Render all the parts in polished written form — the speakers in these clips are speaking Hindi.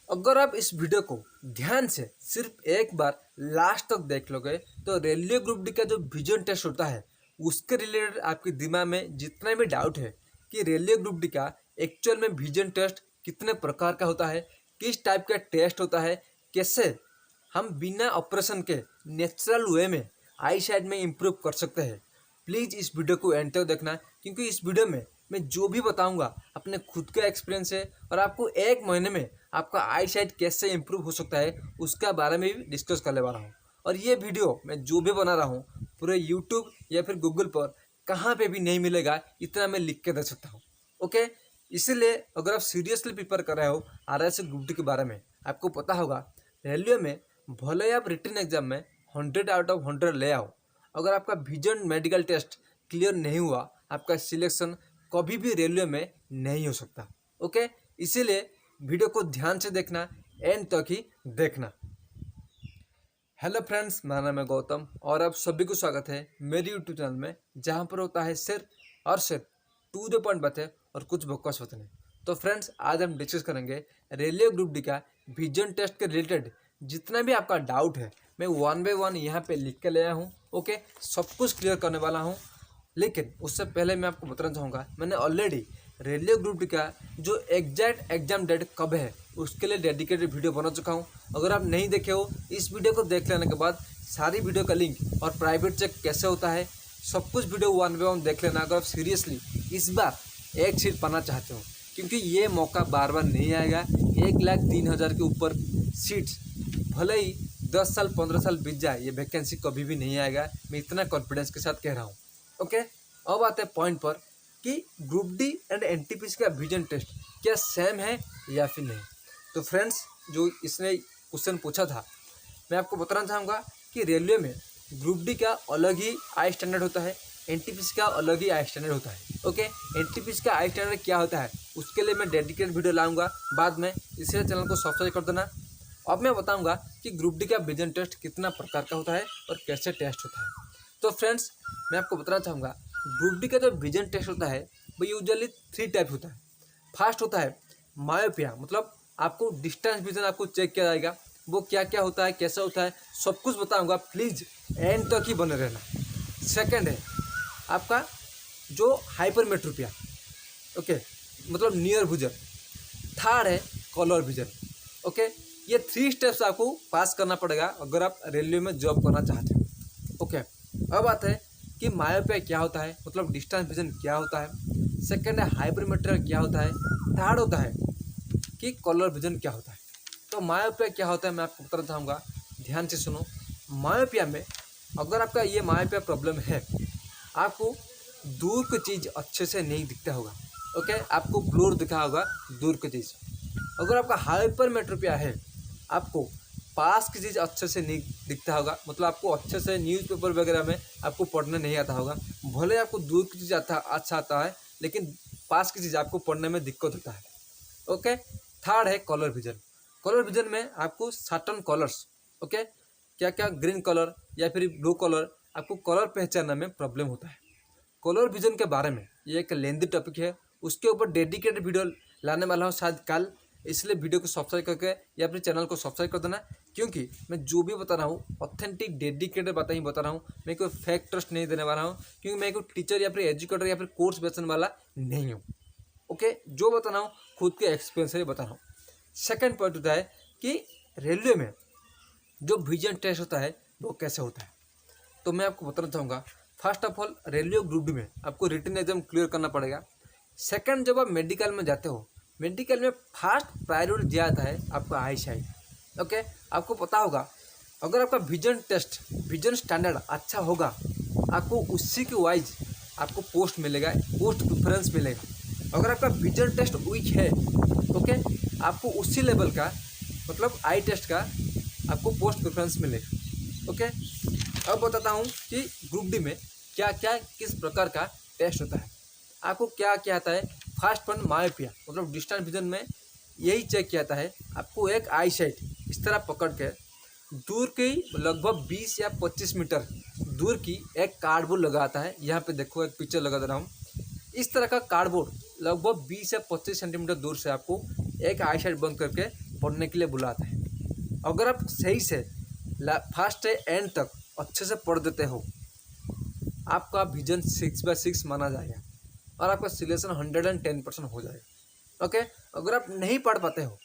अगर आप इस वीडियो को ध्यान से सिर्फ एक बार लास्ट तक देख लोगे तो रेलवे ग्रुप डी का जो विजन टेस्ट होता है उसके रिलेटेड आपके दिमाग में जितना भी डाउट है कि रेलवे ग्रुप डी का एक्चुअल में विजन टेस्ट कितने प्रकार का होता है, किस टाइप का टेस्ट होता है, कैसे हम बिना ऑपरेशन के नेचुरल वे में आई साइड में इम्प्रूव कर सकते हैं। प्लीज़ इस वीडियो को एंड तक देखना, क्योंकि इस वीडियो में मैं जो भी बताऊंगा अपने खुद का एक्सपीरियंस है और आपको एक महीने में आपका आई साइट कैसे इम्प्रूव हो सकता है उसका बारे में भी डिस्कस करने वाला हूँ। और ये वीडियो मैं जो भी बना रहा हूँ पूरे यूट्यूब या फिर गूगल पर कहाँ पे भी नहीं मिलेगा, इतना मैं लिख के दे सकता हूँ। ओके, इसीलिए अगर आप सीरियसली प्रिपेयर कर रहे हो RS ग्रुप डी के बारे में, आपको पता होगा रेलवे में भले ही आप रिटन एग्जाम में 100 आउट ऑफ 100 ले आओ, अगर आपका विजन मेडिकल टेस्ट क्लियर नहीं हुआ आपका सिलेक्शन कभी भी रेलवे में नहीं हो सकता। ओके, इसीलिए वीडियो को ध्यान से देखना, एंड तक ही देखना। हेलो फ्रेंड्स, मेरा नाम है गौतम और आप सभी को स्वागत है मेरी यूट्यूब चैनल में, जहां पर होता है सिर्फ और सिर्फ टू द पॉइंट बातें और कुछ बकवास होते हैं। तो फ्रेंड्स, आज हम डिस्कस करेंगे रेलवे ग्रुप डी का विजन टेस्ट के रिलेटेड जितना भी आपका डाउट है मैं 1 बाय 1 यहाँ पे लिख के ले आया हूँ। ओके, सब कुछ क्लियर करने वाला हूँ। लेकिन उससे पहले मैं आपको बताना चाहूँगा, मैंने ऑलरेडी रेलवे ग्रुप डी का जो एग्जैक्ट एग्जाम डेट कब है उसके लिए डेडिकेटेड वीडियो बना चुका हूँ। अगर आप नहीं देखे हो, इस वीडियो को देख लेने के बाद सारी वीडियो का लिंक और प्राइवेट चेक कैसे होता है सब कुछ वीडियो 1 बाय 1 देख लेना, अगर आप सीरियसली इस बार एक सीट पाना चाहते हो, क्योंकि ये मौका बार बार नहीं आएगा। 1,03,000 के ऊपर सीट्स, भले ही 10 साल 15 साल बीत जाए, ये वैकेंसी कभी भी नहीं आएगा, मैं इतना कॉन्फिडेंस के साथ कह रहा हूँ। ओके, अब आते हैं पॉइंट पर कि ग्रुप डी एंड एनटीपीसी का विजन टेस्ट क्या सेम है या फिर नहीं। तो फ्रेंड्स, जो इसने क्वेश्चन पूछा था, मैं आपको बताना चाहूँगा कि रेलवे में ग्रुप डी का अलग ही आई स्टैंडर्ड होता है, एनटीपीसी का अलग ही आई स्टैंडर्ड होता है। ओके, एनटीपीसी का आई स्टैंडर्ड क्या होता है उसके लिए मैं डेडिकेटेड वीडियो लाऊंगा बाद में, इसलिए चैनल को सब्सक्राइब कर देना। अब मैं बताऊंगा कि ग्रुप डी का विजन टेस्ट कितना प्रकार का होता है और कैसे टेस्ट होता है। तो फ्रेंड्स, मैं आपको बताना चाहूँगा ग्रुप डी का जो विजन टेस्ट होता है वो यूजुअली 3 टाइप होता है। फर्स्ट होता है मायोपिया, मतलब आपको डिस्टेंस विजन आपको चेक किया जाएगा, वो क्या क्या होता है, कैसा होता है, सब कुछ बताऊंगा, प्लीज़ एंड तक ही बने रहना। सेकंड है आपका जो हाइपरमेट्रोपिया, ओके, मतलब नियर विजन। थर्ड है कलर विजन। ओके, ये 3 स्टेप्स आपको पास करना पड़ेगा अगर आप रेलवे में जॉब करना चाहते हो। ओके, अब आता है कि मायोपिया क्या होता है, मतलब डिस्टेंस विजन क्या होता है। सेकंड है हाइपरमेट्रिक क्या होता है। थर्ड होता है कि कलर विजन क्या होता है। तो मायोपिया क्या होता है मैं आपको बताना चाहूँगा, ध्यान से सुनो। मायोपिया में अगर आपका ये मायोपिया प्रॉब्लम है, आपको दूर की चीज़ अच्छे से नहीं दिखता होगा। ओके, आपको ब्लर दिखा होगा दूर की चीज़। अगर आपका हाइपरमेट्रोपिया है, आपको पास की चीज़ अच्छे से नहीं दिखता होगा, मतलब आपको अच्छे से न्यूज़पेपर वगैरह में आपको पढ़ने नहीं आता होगा। भले आपको दूर की चीज़ अच्छा आता है, लेकिन पास की चीज़ आपको पढ़ने में दिक्कत होता है। ओके, थर्ड है कलर विजन। कलर विजन में आपको सर्टन कलर्स, ओके, क्या क्या ग्रीन कलर या फिर ब्लू कलर, आपको कलर पहचानने में प्रॉब्लम होता है। कलर विजन के बारे में ये एक लेंदी टॉपिक है, उसके ऊपर डेडिकेटेड वीडियो लाने वाला हूँ शायद कल, इसलिए वीडियो को सब्सक्राइब करके या फिर चैनल को सब्सक्राइब कर देना, क्योंकि मैं जो भी बता रहा हूँ ऑथेंटिक डेडिकेटेड बातें ही बता रहा हूँ। मैं कोई फेक ट्रस्ट नहीं देने वाला हूँ, क्योंकि मैं कोई टीचर या फिर एजुकेटर या फिर कोर्स बेचने वाला नहीं हूँ। ओके, जो बता रहा हूँ खुद के एक्सपीरियंस से बता रहा हूँ। सेकेंड पॉइंट होता है कि रेलवे में जो विजन टेस्ट होता है वो कैसे होता है। तो मैं आपको बताना चाहूँगा, first of all railway group D में आपको रिटन एग्जाम क्लियर करना पड़ेगा। सेकंड, जब आप मेडिकल में जाते हो, मेडिकल में फर्स्ट प्रायोरिटी दिया जाता है आपका आई साइट। ओके, आपको पता होगा अगर आपका विजन टेस्ट विजन स्टैंडर्ड अच्छा होगा, आपको उसी के वाइज आपको पोस्ट मिलेगा, पोस्ट प्रेफरेंस मिलेगा। अगर आपका विजन टेस्ट वीक है, ओके, आपको उसी लेवल का, मतलब आई टेस्ट का आपको पोस्ट प्रेफरेंस मिलेगा। ओके, अब बताता हूँ कि ग्रुप डी में क्या क्या किस प्रकार का टेस्ट होता है, आपको क्या क्या आता है। फर्स्ट पॉइंट मायोपिया, मतलब डिस्टेंस विजन में यही चेक किया जाता है। आपको एक आई साइट इस तरह पकड़ के दूर की लगभग 20 या 25 मीटर दूर की एक कार्डबोर्ड लगाता है। यहाँ पे देखो एक पिक्चर लगा दे रहा हूँ, इस तरह का कार्डबोर्ड लगभग 20 या 25 सेंटीमीटर दूर से आपको एक आई साइट बंद करके पढ़ने के लिए बुलाता है। अगर आप सही से फर्स्ट से एंड तक अच्छे से पढ़ देते हो, आपका विजन 6/6 माना जाएगा और आपका सिलेक्शन 110% हो जाएगा। ओके, अगर आप नहीं पढ़ पाते हो,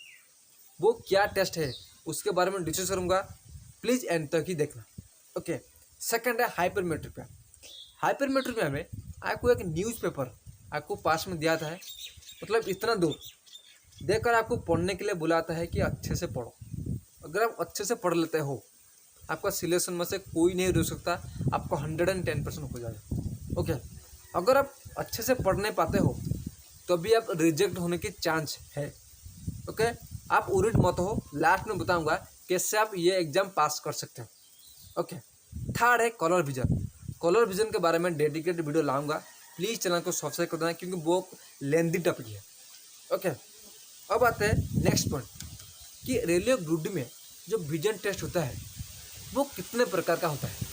वो क्या टेस्ट है उसके बारे में डिस्कस करूँगा, प्लीज़ एंड तक ही देखना। ओके, सेकंड है हाइपरमेट्रोपिया। हाइपरमेट्रोपिया में आपको एक न्यूज़पेपर आपको पास में दिया था है, मतलब इतना दूर देखकर आपको पढ़ने के लिए बुलाता है कि अच्छे से पढ़ो। अगर आप अच्छे से पढ़ लेते हो, आपका सिलेक्शन में से कोई नहीं रोक सकता, आपको 110% हो जाएगा। ओके, अगर आप अच्छे से पढ़ नहीं पाते हो तो भी आप रिजेक्ट होने की चांस है। ओके, आप उरीड मत हो, लास्ट में बताऊंगा कैसे आप ये एग्जाम पास कर सकते हो। ओके, थर्ड है कलर विजन। कलर विजन के बारे में डेडिकेटेड वीडियो लाऊंगा, प्लीज़ चैनल को सब्सक्राइब कर देना क्योंकि वो लेंदी टॉपिक है। ओके, अब आते हैं नेक्स्ट पॉइंट कि रेलवे ग्रुप डी में जो विजन टेस्ट होता है वो कितने प्रकार का होता है,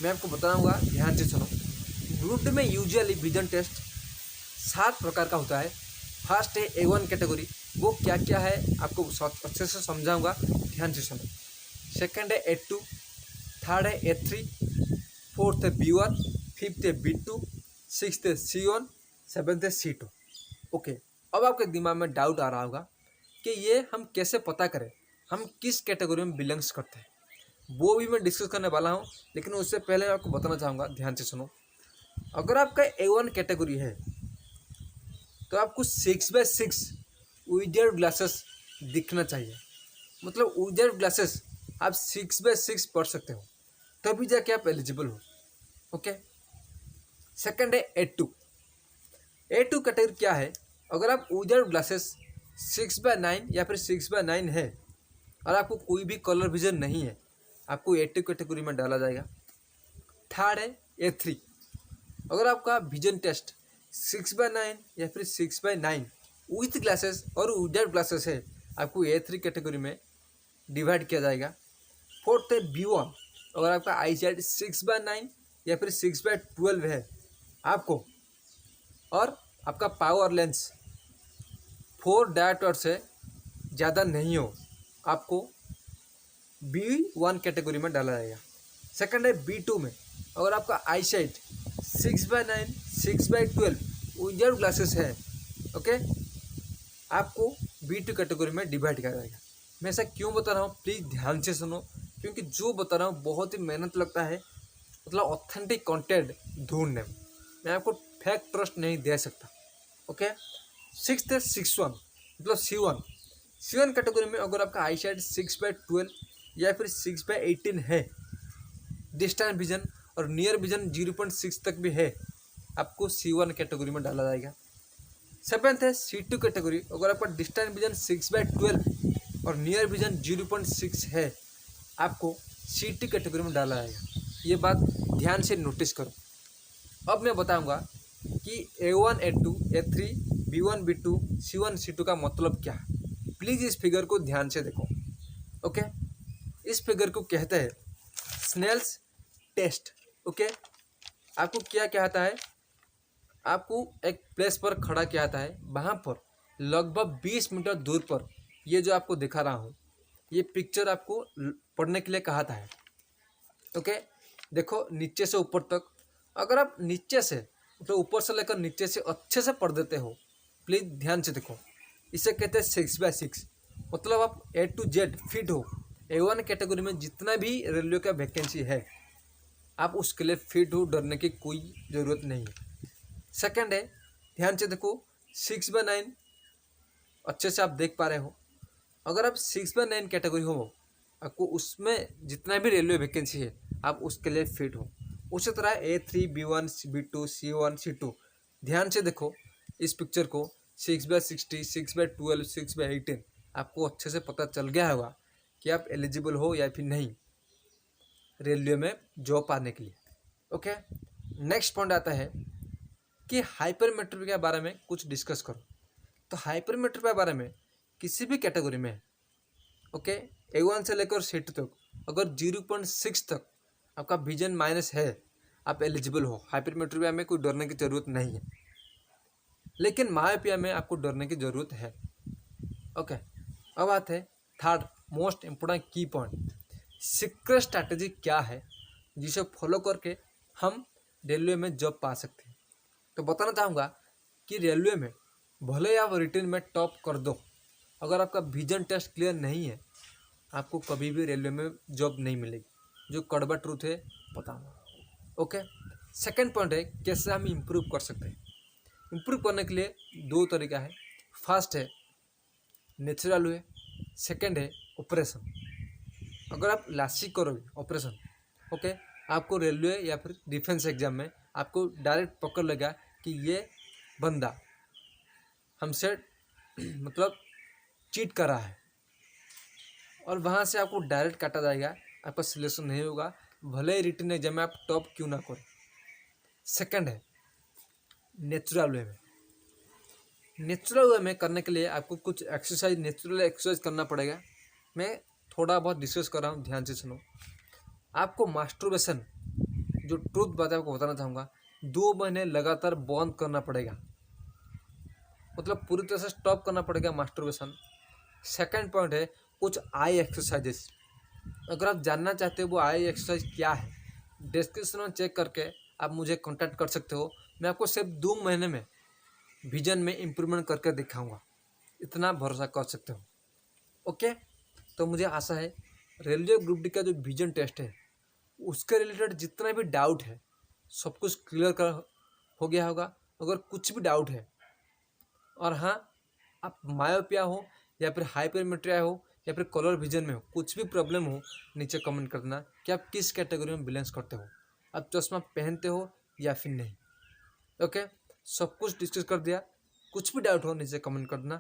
मैं आपको बताऊंगा, ध्यान से सुनो। ग्रुप डी में यूजुअली विजन टेस्ट 7 प्रकार का होता है। फर्स्ट है A1 कैटेगरी, वो क्या क्या है आपको अच्छे से समझाऊंगा, ध्यान से सुनो। सेकंड है A2, थर्ड है A3, फोर्थ है B1, फिफ्थ है B2, सिक्स्थ है C1, सेवन्थ है C2। ओके, अब आपके दिमाग में डाउट आ रहा होगा कि ये हम कैसे पता करें हम किस कैटेगरी में बिलोंग्स करते हैं, वो भी मैं डिस्कस करने वाला हूँ। लेकिन उससे पहले मैं आपको बताना चाहूँगा, ध्यान से सुनो। अगर आपका A1 कैटेगरी है तो आपको 6/6 विदाउट ग्लासेस दिखना चाहिए, मतलब विदाउट ग्लासेस आप 6/6 पढ़ सकते हो, तभी जाके आप एलिजिबल हो। ओके, सेकंड है A2। A2 कैटेगरी क्या है, अगर आप विदाउट ग्लासेस 6/9 या फिर 6/9 है और आपको कोई भी कलर विजन नहीं है, आपको A2 कैटेगरी में डाला जाएगा। थर्ड है A3, अगर आपका विजन टेस्ट 6/9 या फिर 6/9 विथ ग्लासेस और विदाउट ग्लासेस है, आपको A3 कैटेगरी में डिवाइड किया जाएगा। फोर्थ है B1, अगर आपका आई साइड 6/9 या फिर 6/12 है आपको, और आपका पावर लेंस 4 डायमीटर से ज़्यादा नहीं हो, आपको B1 कैटेगरी में डाला जाएगा। सेकंड है B2 में, अगर आपका आई साइट 6/9 6/12 विदाउट ग्लासेस है, ओके, आपको B2 कैटेगरी में डिवाइड किया जाएगा। मैं ऐसा क्यों बता रहा हूँ, प्लीज़ ध्यान से सुनो, क्योंकि जो बता रहा हूँ बहुत ही मेहनत लगता है, मतलब ऑथेंटिक कंटेंट ढूंढने में, मैं आपको फेक ट्रस्ट नहीं दे सकता। ओके, सिक्स्थ है 6/1 मतलब C1 कैटेगरी में, अगर आपका आई साइड 6/12 या फिर 6/18 है, डिस्टेंस विजन और नियर विजन 0.6 तक भी है, आपको C1 कैटेगरी में डाला जाएगा। सेवेंथ है C2 कैटेगरी, अगर आपका डिस्टेंस विजन 6/12 और नियर विजन 0.6 है, आपको C2 कैटेगरी में डाला जाएगा। ये बात ध्यान से नोटिस करो। अब मैं बताऊंगा कि A1 A2 A3 B1 B2 C1 C2 का मतलब क्या है। प्लीज़ इस फिगर को ध्यान से देखो। ओके, इस फिगर को कहते हैं स्नेल्स टेस्ट। ओके, आपको क्या कहता है, आपको एक प्लेस पर खड़ा किया जाता है, वहाँ पर लगभग 20 मीटर दूर पर, ये जो आपको दिखा रहा हूँ, ये पिक्चर आपको पढ़ने के लिए कहा था है। ओके, देखो नीचे से ऊपर तक, अगर आप नीचे से तो ऊपर से लेकर नीचे से अच्छे से पढ़ देते हो, प्लीज़ ध्यान से देखो, इसे कहते हैं 6/6, मतलब आप A to Z फिट हो। A1 कैटेगरी में जितना भी रेलवे का वैकेंसी है, आप उसके लिए फिट हो, डरने की कोई ज़रूरत नहीं है। सेकंड है, ध्यान से देखो, 6/9 अच्छे से आप देख पा रहे हो, अगर आप 6/9 कैटेगरी हो, आपको उसमें जितना भी रेलवे वैकेंसी है, आप उसके लिए फिट हो। उसी तरह A3 B1 B2 C1 C2, ध्यान से देखो इस पिक्चर को, 6/60 6/12 6/18, आपको अच्छे से पता चल गया होगा कि आप एलिजिबल हो या फिर नहीं रेलवे में जॉब पाने के लिए। ओके, नेक्स्ट पॉइंट आता है कि हाइपरमेट्रोपिया के बारे में कुछ डिस्कस करो। तो हाइपरमेट्रोपिया के बारे में किसी भी कैटेगरी में, ओके, A1 से लेकर C2 तक, अगर 0.6 तक आपका विजन माइनस है, आप एलिजिबल हो। हाइपरमेट्रोपिया में कोई डरने की ज़रूरत नहीं है, लेकिन मायोपिया में आपको डरने की ज़रूरत है। ओके, अब बात है थर्ड मोस्ट इम्पोर्टेंट की पॉइंट, सीक्रेट स्ट्रैटेजी क्या है जिसे फॉलो करके हम रेलवे में जॉब पा सकते हैं। तो बताना चाहूँगा कि रेलवे में भले ही आप रिटर्न में टॉप कर दो, अगर आपका विजन टेस्ट क्लियर नहीं है आपको कभी भी रेलवे में जॉब नहीं मिलेगी, जो कड़वा ट्रूथ है बताऊँगा। ओके, सेकंड पॉइंट है कैसे हम इम्प्रूव कर सकते हैं। इम्प्रूव करने के लिए दो तरीका है, फर्स्ट है नेचुरल वे, सेकंड है ऑपरेशन। अगर आप लास्ट करोगे ऑपरेशन, ओके, आपको रेलवे या फिर डिफेंस एग्जाम में आपको डायरेक्ट पकड़ लेगा कि ये बंदा हमसे मतलब चीट कर रहा है, और वहाँ से आपको डायरेक्ट काटा जाएगा, आपका सिलेक्शन नहीं होगा, भले ही रिटन एग्जाम में आप टॉप क्यों ना करें। सेकंड है नेचुरल वे में। नेचुरल वे में करने के लिए आपको कुछ एक्सरसाइज, नेचुरल एक्सरसाइज करना पड़ेगा। मैं थोड़ा बहुत डिस्कस कर रहा हूँ, ध्यान से सुनो। आपको मास्टरबेशन, जो ट्रूथ बात है आपको बताना चाहूँगा, 2 महीने लगातार बंद करना पड़ेगा, मतलब पूरी तरह से स्टॉप करना पड़ेगा मास्टरबेशन। सेकंड पॉइंट है कुछ आई एक्सरसाइजेस। अगर आप जानना चाहते हो वो आई एक्सरसाइज क्या है, डिस्क्रिप्शन में चेक करके आप मुझे कांटेक्ट कर सकते हो। मैं आपको सिर्फ 2 महीने में विजन में इम्प्रूवमेंट करके दिखाऊंगा, इतना भरोसा कर सकते हो। ओके, तो मुझे आशा है रेलवे ग्रुप डी का जो विजन टेस्ट है उसके रिलेटेड जितना भी डाउट है सब कुछ क्लियर कर हो गया होगा। अगर कुछ भी डाउट है, और हाँ, आप मायोपिया हो या फिर हाइपरमेट्रिया हो या फिर कलर विजन में हो, कुछ भी प्रॉब्लम हो नीचे कमेंट कर देना कि आप किस कैटेगरी में बिलोंग करते हो, आप चश्मा पहनते हो या फिर नहीं। ओके, सब कुछ डिस्कस कर दिया। कुछ भी डाउट हो नीचे कमेंट कर देना।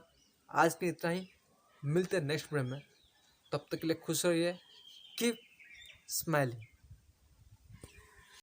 आज के इतना ही, मिलते हैं नेक्स्ट वीडियो में। तब तक के लिए खुश रहिए, कीप स्माइलिंग।